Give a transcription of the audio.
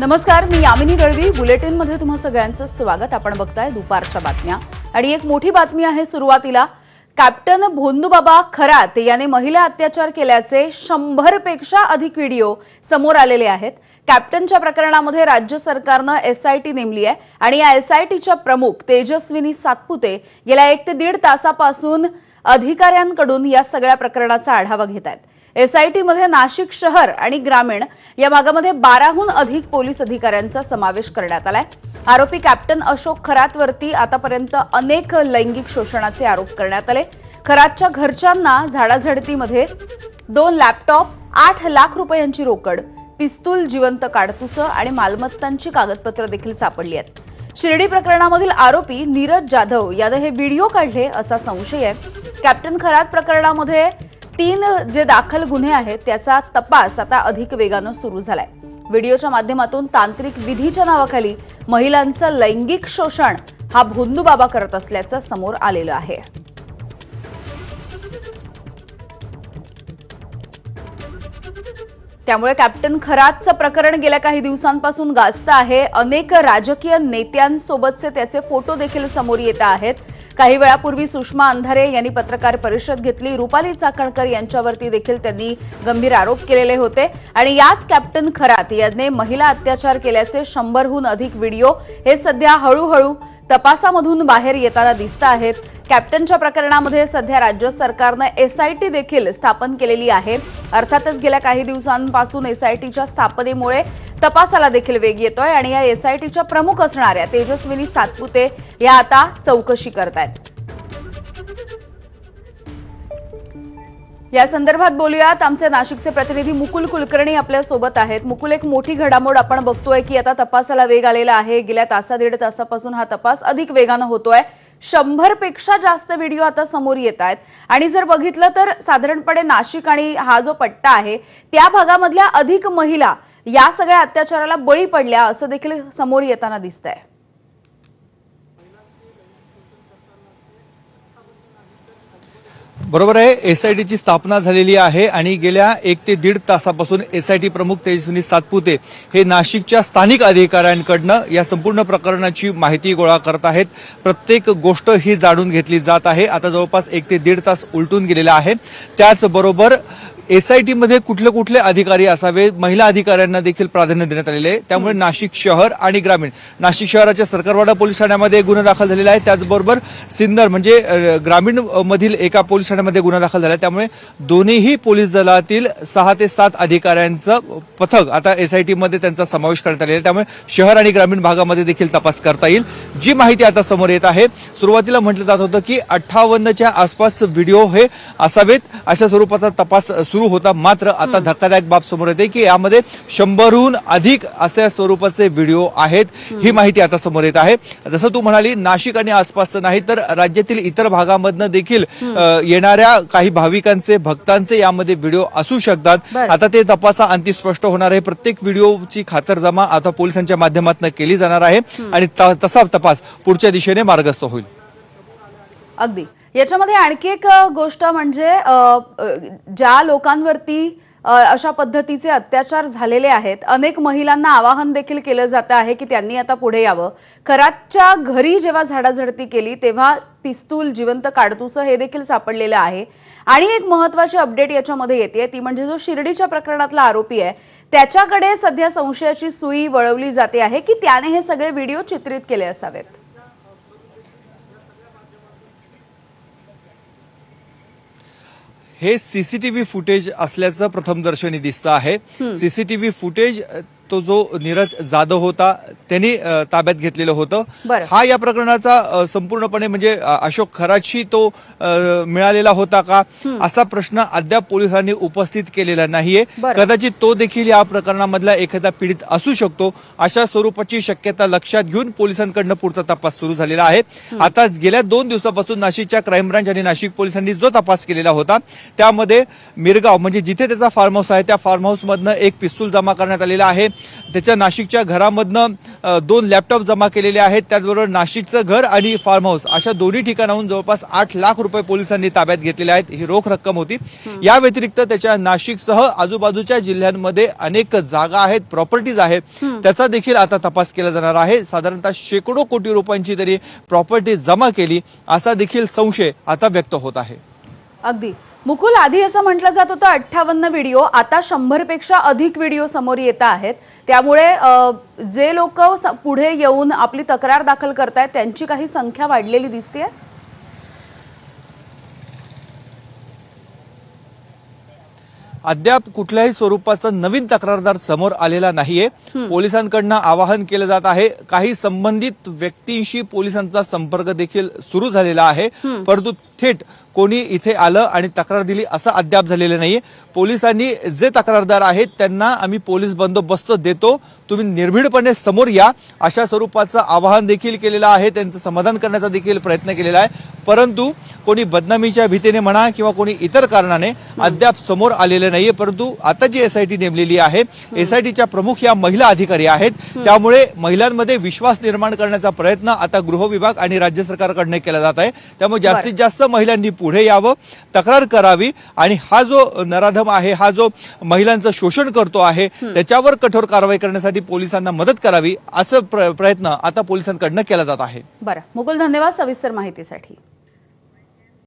नमस्कार, मी यामिनी दळवी. बुलेटिन मध्ये तुम्हा सगळ्यांचं स्वागत. आपण बघताय दुपारच्या बातम्या आणि एक मोठी बातमी आहे. सुरुवातीला कॅप्टन भोंदूबाबा खरात याने महिला अत्याचार केल्याचे 100 पेक्षा अधिक व्हिडिओ समोर आलेले आहेत. कॅप्टनच्या प्रकरणामध्ये राज्य सरकारने एसआयटी नेमली आहे आणि या एसआयटीच्या प्रमुख तेजस्विनी सातपुते गेल्या 1 ते 1.5 तासापासून अधिकाऱ्यांकडून या सगळ्या प्रकरणाचा आढावा घेत आहेत. एसआयटी मध्ये नाशिक शहर आणि ग्रामीण या भागामध्ये 12हून अधिक पोलीस अधिकाऱ्यांचा समावेश करण्यात आलाय. आरोपी कॅप्टन अशोक खरातवरती आतापर्यंत अनेक लैंगिक शोषणाचे आरोप करण्यात आले. खरातच्या घरच्यांना झाडाझडतीमध्ये 2 लॅपटॉप, 8 लाख रुपयांची रोकड, पिस्तूल, जिवंत काडतुसं आणि मालमत्तांची कागदपत्र देखील सापडली आहेत. शिर्डी प्रकरणामधील आरोपी नीरज जाधव याने हे व्हिडिओ काढले असा संशय आहे. कॅप्टन खरात प्रकरणामध्ये 3 जे दाखल गुन्हे आहेत त्याचा तपास आता अधिक वेगाने सुरू झालाय. व्हिडिओच्या माध्यमातून तांत्रिक विधीच्या नावाखाली महिलांचं लैंगिक शोषण हा भोंदूबाबा करत असल्याचं समोर आलेलं आहे. त्यामुळे कॅप्टन खरातचं प्रकरण गेल्या काही दिवसांपासून गाजतं आहे. अनेक राजकीय नेत्यांसोबतचे त्याचे फोटो देखील समोर येत आहेत. काही वेळापूर्वी सुषमा अंधारे यांनी पत्रकार परिषद घेतली. रुपाली चाकणकर यांच्यावरती देखील त्यांनी गंभीर आरोप केलेले होते आणि याच कॅप्टन खरात यांनी महिला अत्याचार केल्याचे 100हून अधिक व्हिडिओ हे सध्या हळूहळू तपासामधून बाहेर येताना दिसत आहेत. कॅप्टनच्या प्रकरणामध्ये सध्या राज्य सरकारने एसआयटी देखील स्थापन केलेली आहे. अर्थातच गेल्या काही दिवसांपासून एसआयटीच्या स्थापनेमुळे तपासाला देखील वेग येतोय आणि या एसआयटीच्या प्रमुख असणाऱ्या तेजस्विनी सातपुते या आता चौकशी करतायत. या संदर्भात बोलूयात. आमचे नाशिकचे प्रतिनिधी मुकुल कुलकर्णी आपल्या सोबत आहेत. मुकुल, एक मोठी घडामोड आपण बघतोय की आता तपासाला वेग आलेला आहे. गेल्या 1.5 तासापासून हा तपास अधिक वेगाने होतोय. 100 पेक्षा जास्त व्हिडिओ आता समोर येत आहेत आणि जर बघितलं तर साधारणपणे नाशिक आणि हा जो पट्टा आहे त्या भागामधल्या अधिक महिला या सगळ्या अत्याचाराला बळी पडल्या असं देखील समोर येताना दिसतंय. बरोबर आहे. एसआयटीची स्थापना झालेली आहे आणि गेल्या 1 ते 1.5 तासापासून एसआयटी प्रमुख तेजस्विनी सातपुते हे नाशिकच्या स्थानिक अधिकाऱ्यांकडनं या संपूर्ण प्रकरणाची माहिती गोळा करत आहेत. प्रत्येक गोष्ट ही जाणून घेतली जात आहे. आता जवळपास 1 ते 1.5 तास उलटून गेलेला आहे. त्याचबरोबर एसआयटी मध्ये कुठले कुठले अधिकारी असावे, महिला अधिकाऱ्यांना देखील प्राधान्य देण्यात आलेले आहे. त्यामुळे नाशिक शहर आणि ग्रामीण, नाशिक शहराच्या सरकारवाडा पोलीस ठाण्यामध्ये गुन्हा दाखल झालेला आहे. त्याचबरोबर सिन्नर म्हणजे ग्रामीण मधील एका पोलीस ठाण्यामध्ये गुन्हा दाखल झाला आहे. त्यामुळे दोन्हीही पोलीस दलातील 6 ते 7 अधिकाऱ्यांचं पथक आता एसआयटी मध्ये त्यांचा समावेश करण्यात आलेला आहे. त्यामुळे शहर आणि ग्रामीण भागामध्ये देखील तपास करता येईल. जी माहिती आता समोर येत आहे, सुरुवातीला म्हटलं जात होतं की 58च्या आसपास व्हिडिओ हे असावेत अशा स्वरूपाचा तपास सुरू होता. मात्र आता धक्कादायक बाब समोर येते की यामध्ये 100हून अधिक अशा स्वरूपाचे व्हिडिओ आहेत. ही माहिती आता समोर येत आहे. जसं तू म्हणाली, नाशिक आणि आसपासचं नाही तर राज्यातील इतर भागामधनं देखील येणाऱ्या काही भाविकांचे, भक्तांचे यामध्ये व्हिडिओ असू शकतात. आता ते तपासा अंती स्पष्ट होणार आहे. प्रत्येक व्हिडिओची खातरजमा आता पोलिसांच्या माध्यमातून केली जाणार आहे आणि तसा तपास पुढच्या दिशेने मार्गस्थ होईल. अगदी. याच्यामध्ये आणखी एक गोष्ट म्हणजे ज्या लोकांवरती अशा पद्धतीचे अत्याचार झालेले आहेत, अनेक महिलांना आवाहन देखील केलं जात आहे की त्यांनी आता पुढे यावं. खरातच्या घरी जेव्हा झाडाझडती केली तेव्हा पिस्तूल, जिवंत काडतुसं हे देखील सापडलेलं आहे. आणि एक महत्त्वाची अपडेट याच्यामध्ये येते ती म्हणजे जो शिर्डीच्या प्रकरणातला आरोपी आहे त्याच्याकडे सध्या संशयाची सुई वळवली जाते आहे की त्याने हे सगळे व्हिडिओ चित्रित केले असावेत. हे सीसीटीव्ही फुटेज असल्याचं प्रथमदर्शनी दिसतं आहे. सीसीटीव्ही फुटेज तो जो नीरज जाधव होता त्यांनी ताब्यात घेतलेलं होतं. हा या प्रकरणाचा संपूर्णपणे म्हणजे अशोक खरातशी तो मिळालेला होता का असा प्रश्न अद्याप पोलिसांनी उपस्थित केलेला नाहीये. कदाचित तो देखील या प्रकरणामधला एखादा पीडित असू शकतो अशा स्वरूपाची शक्यता लक्षात घेऊन पोलिसांकडनं पुढचा तपास सुरू झालेला आहे. आता गेल्या 2 दिवसापासून नाशिकच्या क्राईम ब्रांच आणि नाशिक पोलिसांनी जो तपास केलेला होता त्यामध्ये मिरगाव म्हणजे जिथे त्याचा फार्म हाऊस आहे त्या फार्म हाऊस मधनं एक पिस्तूल जमा करण्यात आलेला आहे. त्याच्या नाशिकच्या घरामधनं 2 लॅपटॉप जमा केलेले आहेत. त्याचबरोबर नाशिकचं घर आणि फार्म हाऊस अशा दोन्ही ठिकाणाहून जवळपास 8 लाख रुपये पोलिसांनी ताब्यात घेतलेले आहेत. ही रोख रक्कम होती. या व्यतिरिक्त त्याच्या नाशिकसह आजूबाजूच्या जिल्ह्यांमध्ये अनेक जागा आहेत, प्रॉपर्टीज आहेत, त्याचा देखील आता तपास केला जाणार आहे. साधारणतः शेकडो कोटी रुपयांची तरी प्रॉपर्टी जमा केली असा देखील संशय आता व्यक्त होत आहे. अगदी मुकुल, आधी असं म्हटलं जात होतं 58 व्हिडिओ, आता 100 पेक्षा अधिक व्हिडिओ समोर येत आहेत. त्यामुळे जे लोक पुढे येऊन आपली तक्रार दाखल करतायत त्यांची काही संख्या वाढलेली दिसतेय. अद्याप कुठल्याही स्वरूपाचा नवीन तक्रारदार समोर आलेला नाहीये. पोलिसांकडनं आवाहन केलं जात आहे. काही संबंधित व्यक्तींशी पोलिसांचा संपर्क देखील सुरू झालेला आहे, परंतु थेट कोणी इथे आलं आणि तक्रार दिली असं अद्याप झालेलं नाहीये. पोलिसांनी जे तक्रारदार आहेत त्यांना आम्ही पोलीस बंदोबस्त देतो, तुम्ही निर्भीडपणे समोर या अशा स्वरूपाचं आवाहन देखील केलेलं आहे. त्यांचं समाधान करण्याचा देखील प्रयत्न केलेला आहे, परंतु कोणी बदनामीच्या भीतीने म्हणा किंवा कोणी इतर कारणाने अद्याप समोर आलेले नाहीये. परंतु आता जी एसआयटी नेमलेली आहे, एसआयटीच्या प्रमुख या महिला अधिकारी आहेत, त्यामुळे महिलांमध्ये विश्वास निर्माण करण्याचा प्रयत्न आता गृह विभाग आणि राज्य सरकारकडनं केला जात आहे. त्यामुळे जास्तीत जास्त महिलांनी पुढे यावं, तक्रार करावी आणि हा जो नराधम आहे, हा जो महिलांचं शोषण करतो आहे त्याच्यावर कठोर कारवाई करण्यासाठी पोलिसांना मदत करावी असं प्रयत्न आता पोलिसांकडनं केला जात आहे. बरं मुकुल, धन्यवाद सविस्तर माहितीसाठी.